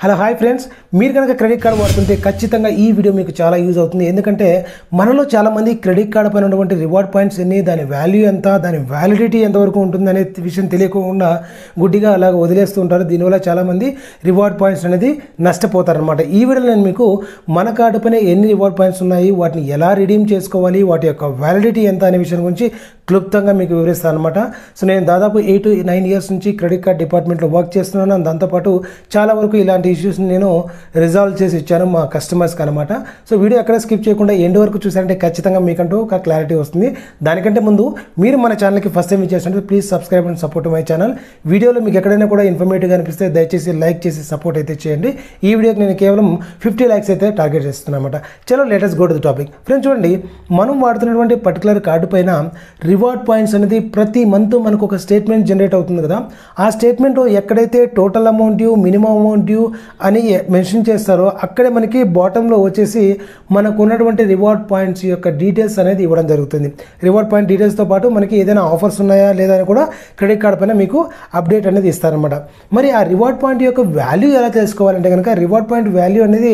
Hello hi friends, మీరు కనుక credit card వాడుతుంటే ఖచ్చితంగా ఈ వీడియో మీకు చాలా యూజ్ అవుతుంది. ఎందుకంటే మనలో చాలామంది క్రెడిట్ కార్డు పైన ఉన్నటువంటి రివార్డ్ పాయింట్స్ ఎన్ని, దాని వాల్యూ ఎంత, దాని వ్యాలిడిటీ ఎంతవరకు ఉంటుంది అనే విషయం తెలియకుండా గుడ్డిగా అలాగ వదిలేస్తూ ఉంటారు. దీనివల్ల చాలామంది రివార్డ్ పాయింట్స్ అనేది నష్టపోతారనమాట. ఈ వీడియోలో నేను మీకు మన కార్డు పైన ఎన్ని రివార్డ్ పాయింట్స్ ఉన్నాయి, వాటిని ఎలా రిడీమ్ చేసుకోవాలి, వాటి యొక్క వ్యాలిడిటీ ఎంత అనే విషయం గురించి క్లుప్తంగా మీకు వివరిస్తాను అనమాట. సో నేను దాదాపు 8 to 9 years నుంచి క్రెడిట్ కార్డ్ డిపార్ట్మెంట్లో వర్క్ చేస్తున్నాను. దాంతోపాటు చాలా వరకు ఇలాంటి ఇష్యూస్ని నేను రిజాల్వ్ చేసి ఇచ్చాను మా కస్టమర్స్కి అనమాట. సో వీడియో ఎక్కడ స్కిప్ చేయకుండా ఎండ్ వరకు చూసారంటే ఖచ్చితంగా మీకంటూ ఒక క్లారిటీ వస్తుంది. దానికంటే ముందు మీరు మన ఛానల్కి ఫస్ట్ టైం ఇచ్చేస్తుంటే please subscribe and support my channel. వీడియోలో మీకు ఎక్కడైనా కూడా ఇన్ఫర్మేటివ్గా అనిపిస్తే దయచేసి లైక్ చేసి సపోర్ట్ అయితే చేయండి. ఈ వీడియోకి నేను కేవలం 50 likes అయితే టార్గెట్ చేస్తున్నాను అనమాట. చలో latest go to the topic. Friends చూడండి, మనం వాడుతున్నటువంటి పర్టికులర్ కార్డు పైన రివార్డ్ పాయింట్స్ అనేది ప్రతి మంత్ మనకు ఒక స్టేట్మెంట్ జనరేట్ అవుతుంది కదా. ఆ స్టేట్మెంట్ ఎక్కడైతే total amount due, minimum amount due అని మెన్షన్ చేస్తారో అక్కడే మనకి బాటంలో వచ్చేసి మనకు ఉన్నటువంటి రివార్డ్ పాయింట్స్ యొక్క డీటెయిల్స్ అనేది ఇవ్వడం జరుగుతుంది. రివార్డ్ పాయింట్ డీటెయిల్స్తో పాటు మనకి ఏదైనా ఆఫర్స్ ఉన్నాయా లేదా అని కూడా క్రెడిట్ కార్డ్ పైన మీకు అప్డేట్ అనేది ఇస్తారనమాట. మరి ఆ రివార్డ్ పాయింట్ యొక్క వాల్యూ ఎలా తెలుసుకోవాలంటే కనుక రివార్డ్ పాయింట్ వాల్యూ అనేది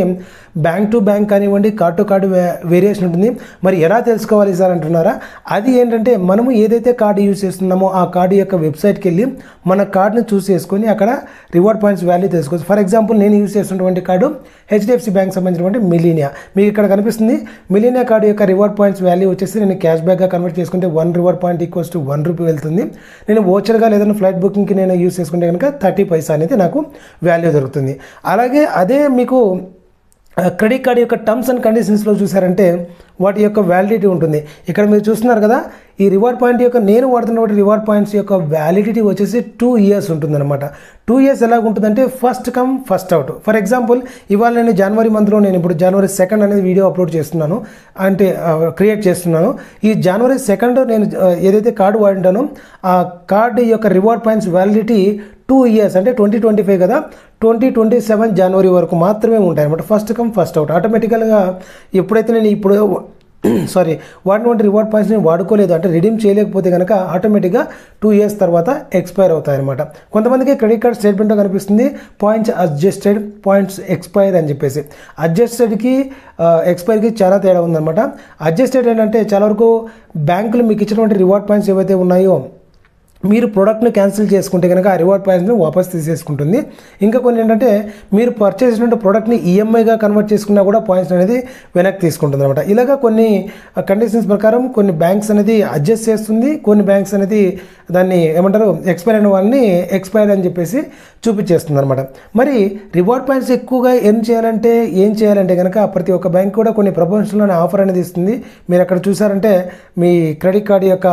బ్యాంక్ టు బ్యాంక్ కానివ్వండి, కార్డ్ టు కార్డు వేరియేషన్ ఉంటుంది. మరి ఎలా తెలుసుకోవాలి సార్ అంటున్నారా? అది ఏంటంటే మనము ఏదైతే కార్డు యూజ్ చేస్తున్నామో ఆ కార్డు యొక్క వెబ్సైట్కి వెళ్ళి మన కార్డుని చూస్ చేసుకొని అక్కడ రివార్డ్ పాయింట్స్ వాల్యూ తెలుసుకోవచ్చు. ఫర్ ఎగ్జాంపుల్ నేను యూజ్ చేస్తున్నటువంటి కార్డు HDFC బ్యాంక్ సంబంధించినటువంటి మిలీనియా. మీకు ఇక్కడ కనిపిస్తుంది మిలీనియా కార్డు యొక్క రివార్డ్ పాయింట్స్ వాల్యూ వచ్చేసి నేను క్యాష్ బ్యాక్గా కన్వర్ట్ చేసుకుంటే 1 reward point equals to 1 rupee వెళ్తుంది. నేను వోచర్గా లేదంటే ఫ్లైట్ బుకింగ్కి నేను యూజ్ చేసుకుంటే కనుక 30 పైసా అనేది నాకు వాల్యూ దొరుకుతుంది. అలాగే అదే మీకు క్రెడిట్ కార్డ్ యొక్క టర్మ్స్ అండ్ కండిషన్స్లో చూసారంటే వాటి యొక్క వ్యాలిడిటీ ఉంటుంది. ఇక్కడ మీరు చూస్తున్నారు కదా, ఈ రివార్డ్ పాయింట్ యొక్క నేను వాడుతున్నటువంటి రివార్డ్ పాయింట్స్ యొక్క వ్యాలిడిటీ వచ్చేసి 2 years ఉంటుందన్నమాట. 2 years ఎలాగ ఉంటుందంటే first come first out. For example ఇవాళ నేను జనవరి మంత్లో నేను ఇప్పుడు January 2nd అనేది వీడియో అప్లోడ్ చేస్తున్నాను, అంటే క్రియేట్ చేస్తున్నాను. ఈ January 2nd నేను ఏదైతే కార్డు వాడింటానో ఆ కార్డు యొక్క రివార్డ్ పాయింట్స్ వ్యాలిడిటీ 2 years అంటే 2025 కదా, 2027 జనవరి వరకు మాత్రమే ఉంటాయి అనమాట. First come first out. ఆటోమేటికల్గా ఎప్పుడైతే నేను ఇప్పుడు వాడినటువంటి రివార్డ్ పాయింట్స్ నేను వాడుకోలేదు అంటే రిడీమ్ చేయలేకపోతే కనుక ఆటోమేటిక్గా 2 years తర్వాత ఎక్స్పైర్ అవుతాయి అనమాట. కొంతమందికి క్రెడిట్ కార్డ్ స్టేట్మెంట్లో కనిపిస్తుంది పాయింట్స్ అడ్జస్టెడ్, పాయింట్స్ ఎక్స్పైర్ అని చెప్పేసి. అడ్జస్టెడ్కి ఎక్స్పైర్కి చాలా తేడా ఉందన్నమాట. అడ్జస్టెడ్ ఏంటంటే చాలా వరకు బ్యాంకులు మీకు ఇచ్చినటువంటి రివార్డ్ పాయింట్స్ ఏవైతే ఉన్నాయో మీరు ప్రోడక్ట్ని క్యాన్సిల్ చేసుకుంటే కనుక ఆ రివార్డ్ పాయింట్స్ని వాపస్ తీసేసుకుంటుంది. ఇంకా కొన్ని ఏంటంటే మీరు పర్చేస్ చేసిన ప్రోడక్ట్ని ఈఎంఐగా కన్వర్ట్ చేసుకున్నా కూడా పాయింట్స్ అనేది వెనక్కి తీసుకుంటుంది అనమాట. ఇలాగా కొన్ని కండిషన్స్ ప్రకారం కొన్ని బ్యాంక్స్ అనేది అడ్జస్ట్ చేస్తుంది, కొన్ని బ్యాంక్స్ అనేది దాన్ని ఏమంటారు ఎక్స్పైర్ అయిన వాళ్ళని ఎక్స్పైర్డ్ అని చెప్పేసి చూపించేస్తుంది అనమాట. మరి రివార్డ్ పాయింట్స్ ఎక్కువగా ఏం చేయాలంటే కనుక ప్రతి ఒక్క బ్యాంక్ కూడా కొన్ని ప్రమోషన్లోనే ఆఫర్ అనేది ఇస్తుంది. మీరు అక్కడ చూసారంటే మీ క్రెడిట్ కార్డు యొక్క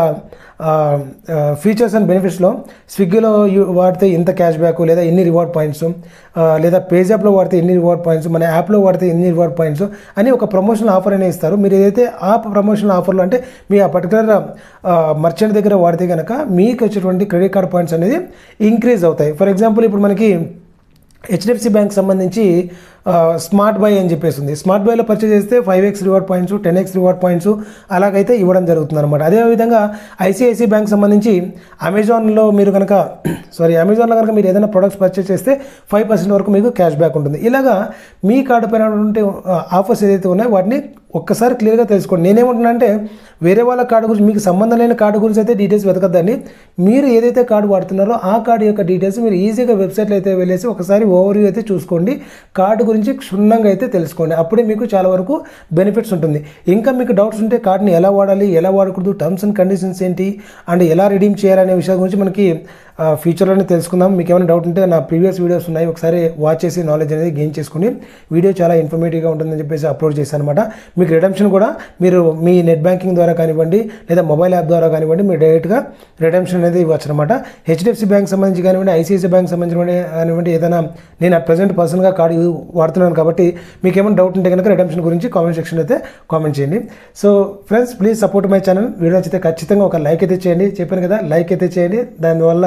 ఫీచర్స్ అండ్ బెనిఫిట్స్లో స్విగ్గీలో వాడితే ఇంత క్యాష్ బ్యాక్, లేదా ఎన్ని రివార్డ్ పాయింట్స్, లేదా పేజాప్లో వాడితే ఎన్ని రివార్డ్ పాయింట్స్, మన యాప్లో వాడితే ఎన్ని రివార్డ్ పాయింట్స్ అని ఒక ప్రమోషనల్ ఆఫర్ అనేది ఇస్తారు. మీరు ఏదైతే ఆ ప్రమోషనల్ ఆఫర్లో అంటే మీ ఆ పర్టికులర్ మర్చెంట్ దగ్గర వాడితే కనుక మీకు వచ్చేటువంటి క్రెడిట్ కార్డ్ పాయింట్స్ అనేది ఇంక్రీజ్ అవుతాయి. ఫర్ ఎగ్జాంపుల్ ఇప్పుడు మనకి HDFC బ్యాంక్ సంబంధించి స్మార్ట్ బై అని చెప్పేసి ఉంది. స్మార్ట్ బైలో పర్చేస్ చేస్తే 5x reward points, 10x reward points అలాగైతే ఇవ్వడం జరుగుతుంది అనమాట. అదేవిధంగా ICICI బ్యాంక్ సంబంధించి అమెజాన్లో కనుక మీరు ఏదైనా ప్రొడక్ట్స్ పర్చేస్ చేస్తే 5% వరకు మీకు క్యాష్ బ్యాక్ ఉంటుంది. ఇలాగా మీ కార్డు పైన ఉన్నటువంటి ఆఫర్స్ ఏదైతే ఉన్నాయో వాటిని ఒక్కసారి క్లియర్గా తెలుసుకోండి. నేనేమంటున్నా అంటే వేరే వాళ్ళ కార్డు గురించి, మీకు సంబంధం లేని కార్డు గురించి అయితే డీటెయిల్స్ వెతకద్దండి. మీరు ఏదైతే కార్డు వాడుతున్నారో ఆ కార్డు యొక్క డీటెయిల్స్ మీరు ఈజీగా వెబ్సైట్లో అయితే వెళ్ళేసి ఒకసారి ఓవర్వ్యూ అయితే చూసుకోండి. కార్డు గురించి క్షుణ్ణంగా అయితే తెలుసుకోండి. అప్పుడే మీకు చాలా వరకు బెనిఫిట్స్ ఉంటుంది. ఇంకా మీకు డౌట్స్ ఉంటే కార్డుని ఎలా వాడాలి, ఎలా వాడకూడదు, టర్మ్స్ అండ్ కండిషన్స్ ఏంటి, అండ్ ఎలా రిడీమ్ చేయాలనే విషయాల గురించి మనకి ఫ్యూచర్లోనే తెలుసుకుందాం. మీకు ఏమైనా డౌట్ ఉంటే నా ప్రీవియస్ వీడియోస్ ఉన్నాయి, ఒకసారి వాచ్ చేసి నాలెడ్జ్ అనేది గెయిన్ చేసుకుని వీడియో చాలా ఇన్ఫర్మేటివ్గా ఉంటుందని చెప్పేసి అప్లోడ్ చేశాను అనమాట. మీకు రిడెంప్షన్ కూడా మీరు మీ నెట్ బ్యాంకింగ్ ద్వారా కానివ్వండి, లేదా మొబైల్ యాప్ ద్వారా కానివ్వండి, మీరు డైరెక్ట్గా రిడెంప్షన్ అనేది ఇవ్వచ్చు అనమాట. HDFC బ్యాంక్ సంబంధించి కానివ్వండి, ICICI బ్యాంక్ సంబంధించి కానివ్వండి, ఏదైనా నేను ప్రజెంట్ పర్సన్గా కార్డు వాడుతున్నాను కాబట్టి మీకు ఏమైనా డౌట్ ఉంటే కనుక రిడెంప్షన్ గురించి కామెంట్ సెక్షన్ అయితే కామెంట్ చేయండి. So friends, please support my channel. Video నచ్చితే ఖచ్చితంగా ఒక లైక్ అయితే చేయండి. చెప్పాను కదా, లైక్ అయితే చేయండి. దానివల్ల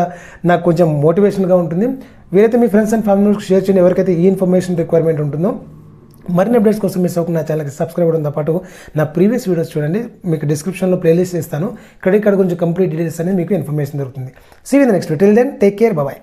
నాకు కొంచెం మోటివేషన్గా ఉంటుంది. వీరైతే మీ ఫ్రెండ్స్ అండ్ ఫ్యామిలీకి షేర్ చేయండి ఎవరికైతే ఈ ఇన్ఫర్మేషన్ రిక్వైర్మెంట్ ఉంటుందో. మరిన్ని అప్డేట్స్ కోసం మిస్ అవ్వకుండా నా ఛానల్కి సబ్స్క్రైబ్ అవ్వడంతో పాటు నా ప్రీవియస్ వీడియోస్ చూడండి. మీకు డిస్క్రిప్షన్లో ప్లేలిస్ట్ ఇస్తాను. క్రెడిట్ కార్డ్ గురించి కంప్లీట్ డీటెయిల్స్ అనేది మీకు ఇన్ఫర్మేషన్ దొరుకుతుంది. See you in the next video. Till then take care, bye.